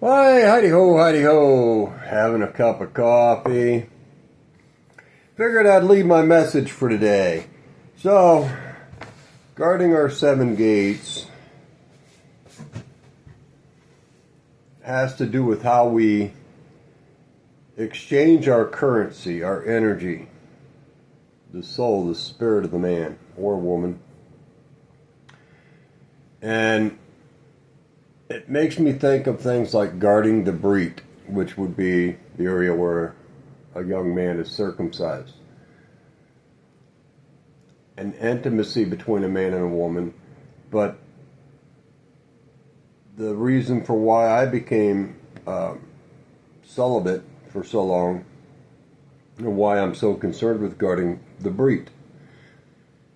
Hi, hidey ho, having a cup of coffee. Figured I'd leave my message for today. So, guarding our seven gates has to do with how we exchange our currency, our energy, the soul, the spirit of the man or woman. And it makes me think of things like guarding the Brit, which would be the area where a young man is circumcised. An intimacy between a man and a woman, but the reason for why I became celibate for so long, and why I'm so concerned with guarding the Brit,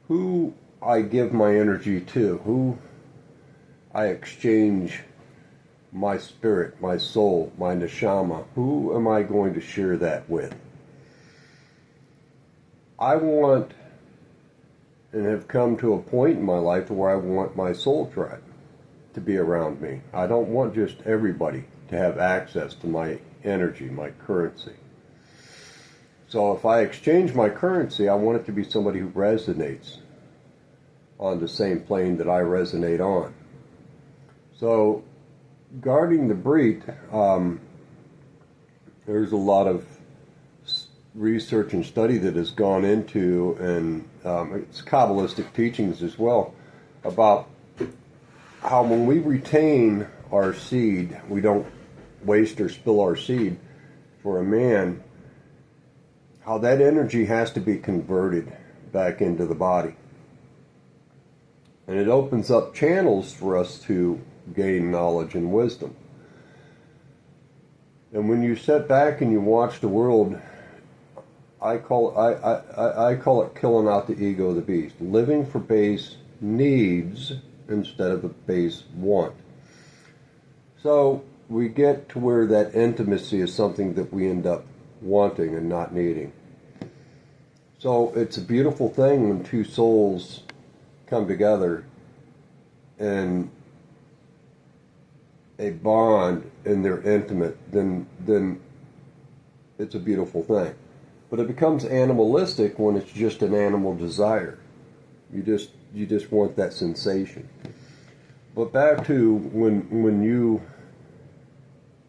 who I give my energy to, who I exchange my spirit, my soul, my neshama. Who am I going to share that with? I want and have come to a point in my life where I want my soul tribe to be around me. I don't want just everybody to have access to my energy, my currency. So if I exchange my currency, I want it to be somebody who resonates on the same plane that I resonate on. So guarding the Brit, there's a lot of research and study that has gone into, and it's Kabbalistic teachings as well, about how when we retain our seed, we don't waste or spill our seed for a man, how that energy has to be converted back into the body. And it opens up channels for us to gain knowledge and wisdom. And when you sit back and you watch the world, I call it killing out the ego of the beast, living for base needs instead of a base want. So we get to where that intimacy is something that we end up wanting and not needing. So it's a beautiful thing when two souls come together and a bond and they're intimate, then it's a beautiful thing. But it becomes animalistic when it's just an animal desire. You just want that sensation. But back to when you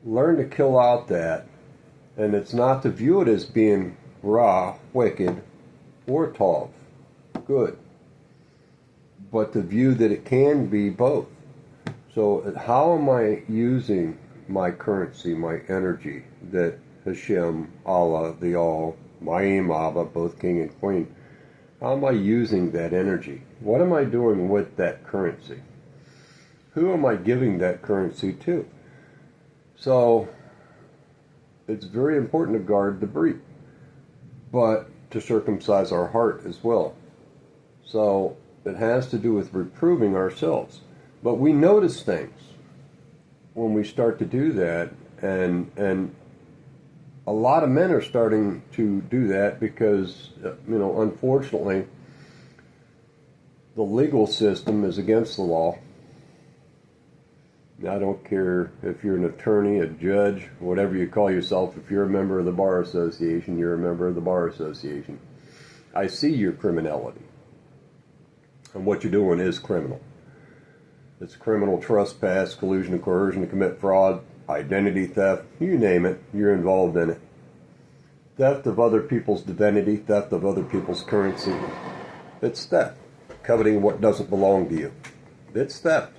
learn to kill out that, and it's not to view it as being ra, wicked, or tov, good, but to view that it can be both. So how am I using my currency, my energy, that Hashem, Allah, the All, Ma'im, Abba, both King and Queen, how am I using that energy? What am I doing with that currency? Who am I giving that currency to? So it's very important to guard the Brit, but to circumcise our heart as well. So it has to do with reproving ourselves. But we notice things when we start to do that, and a lot of men are starting to do that because, unfortunately, the legal system is against the law. I don't care if you're an attorney, a judge, whatever you call yourself. If you're a member of the Bar Association, you're a member of the Bar Association. I see your criminality. And what you're doing is criminal. It's criminal trespass, collusion and coercion to commit fraud, identity theft, you name it, you're involved in it. Theft of other people's divinity, theft of other people's currency. It's theft. Coveting what doesn't belong to you. It's theft.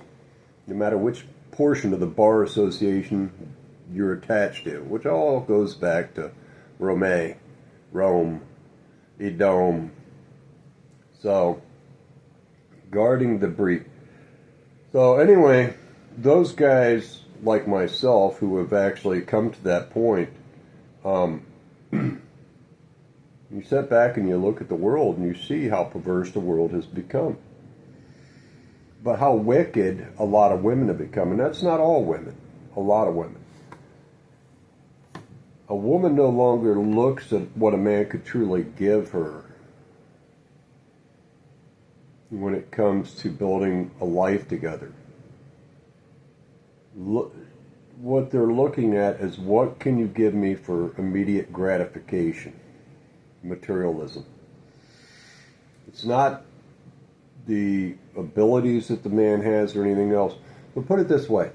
No matter which portion of the Bar Association you're attached to, which all goes back to Rome, Edom. So, guarding the Brit. So anyway, those guys like myself who have actually come to that point, you sit back and you look at the world and you see how perverse the world has become. But how wicked a lot of women have become. And that's not all women, a lot of women. A woman no longer looks at what a man could truly give her when it comes to building a life together. what they're looking at is what can you give me for immediate gratification? Materialism. It's not the abilities that the man has or anything else. But put it this way.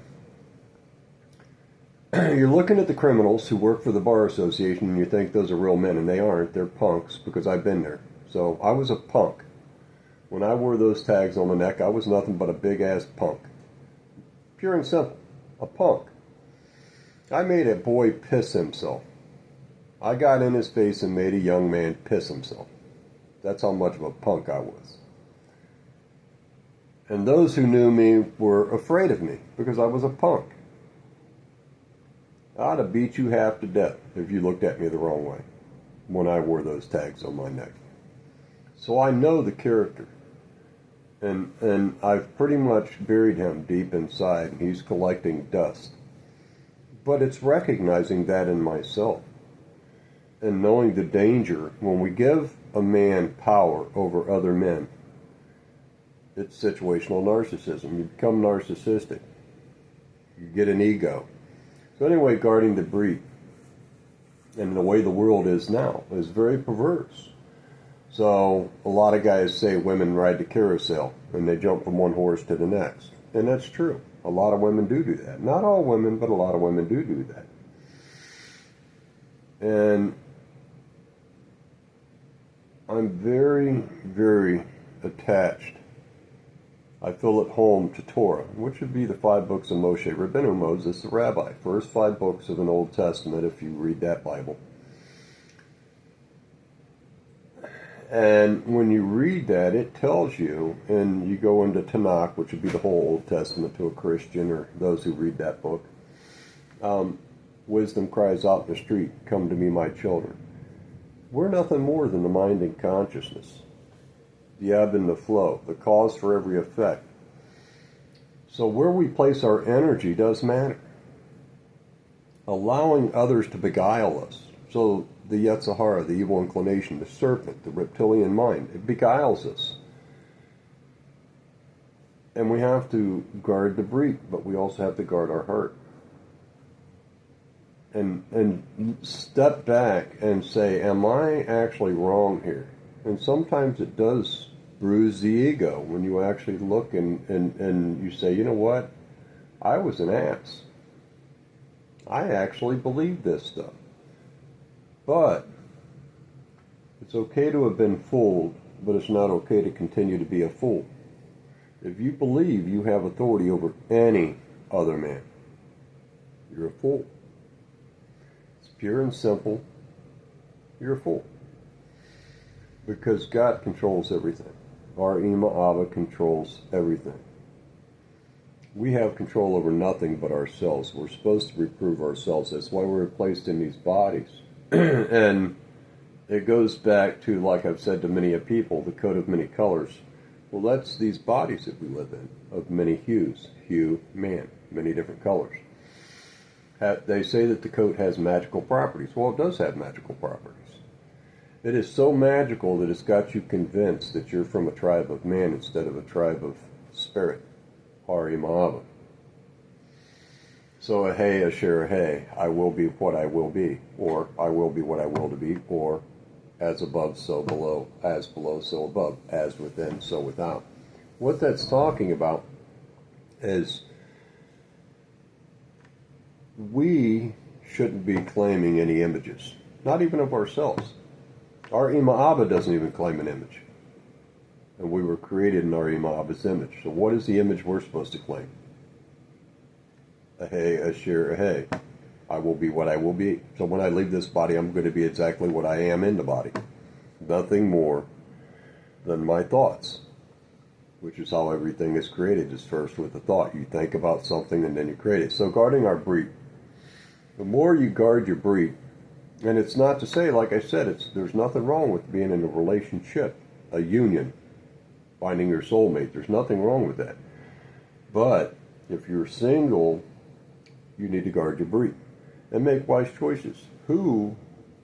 You're looking at the criminals who work for the Bar Association and you think those are real men, and they aren't. They're punks, because I've been there. So I was a punk. When I wore those tags on my neck, I was nothing but a big-ass punk. Pure and simple. A punk. I made a boy piss himself. I got in his face and made a young man piss himself. That's how much of a punk I was. And those who knew me were afraid of me because I was a punk. I'd have beat you half to death if you looked at me the wrong way when I wore those tags on my neck. So I know the character. And I've pretty much buried him deep inside, and he's collecting dust. But it's recognizing that in myself and knowing the danger. When we give a man power over other men, it's situational narcissism. You become narcissistic. You get an ego. So anyway, guarding the breed and the way the world is now is very perverse. So a lot of guys say women ride the carousel and they jump from one horse to the next. And that's true. A lot of women do that. Not all women, but a lot of women do that. And I'm very, very attached. I feel at home to Torah, which would be the 5 books of Moshe Rabbeinu, Moses the rabbi. First 5 books of an Old Testament, if you read that Bible. And when you read that, it tells you, and you go into Tanakh, which would be the whole Old Testament to a Christian or those who read that book. Wisdom cries out in the street, "Come to me, my children." We're nothing more than the mind and consciousness, the ebb and the flow, the cause for every effect. So where we place our energy does matter. Allowing others to beguile us. So the Yetzer Hara, the evil inclination, the serpent, the reptilian mind, it beguiles us. And we have to guard the breed, but we also have to guard our heart. And step back and say, am I actually wrong here? And sometimes it does bruise the ego when you actually look and you say, you know what? I was an ass. I actually believed this stuff. But it's okay to have been fooled, but it's not okay to continue to be a fool. If you believe you have authority over any other man, you're a fool. It's pure and simple. You're a fool. Because God controls everything. Our Ima Abba controls everything. We have control over nothing but ourselves. We're supposed to reprove ourselves. That's why we're placed in these bodies. And it goes back to, like I've said to many a people, the coat of many colors. Well, that's these bodies that we live in, of many hues. Hue, man, many different colors. They say that the coat has magical properties. Well, it does have magical properties. It is so magical that it's got you convinced that you're from a tribe of man instead of a tribe of spirit. Hari Mahava. So, hey, Asher, hey, I will be what I will be, or I will be what I will to be, or as above, so below, as below, so above, as within, so without. What that's talking about is we shouldn't be claiming any images, not even of ourselves. Our Ima Abba doesn't even claim an image. And we were created in our Ima Abba's image. So what is the image we're supposed to claim? Ahei, Asher, Ahei. I will be what I will be. So when I leave this body, I'm going to be exactly what I am in the body. Nothing more than my thoughts, which is how everything is created, is first with a thought. You think about something and then you create it. So guarding our breed. The more you guard your breed, and it's not to say, like I said, there's nothing wrong with being in a relationship, a union, finding your soulmate. There's nothing wrong with that. But if you're single, you need to guard your breed and make wise choices. Who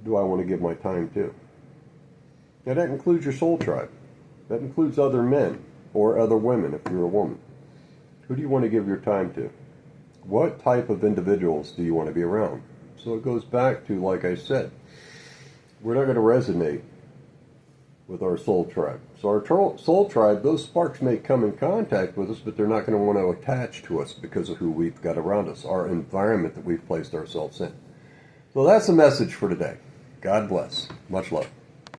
do I want to give my time to? Now that includes your soul tribe. That includes other men or other women if you're a woman. Who do you want to give your time to? What type of individuals do you want to be around? So it goes back to, like I said, we're not going to resonate with our soul tribe. So our soul tribe, those sparks may come in contact with us, but they're not going to want to attach to us because of who we've got around us, our environment that we've placed ourselves in. So that's the message for today. God bless. Much love.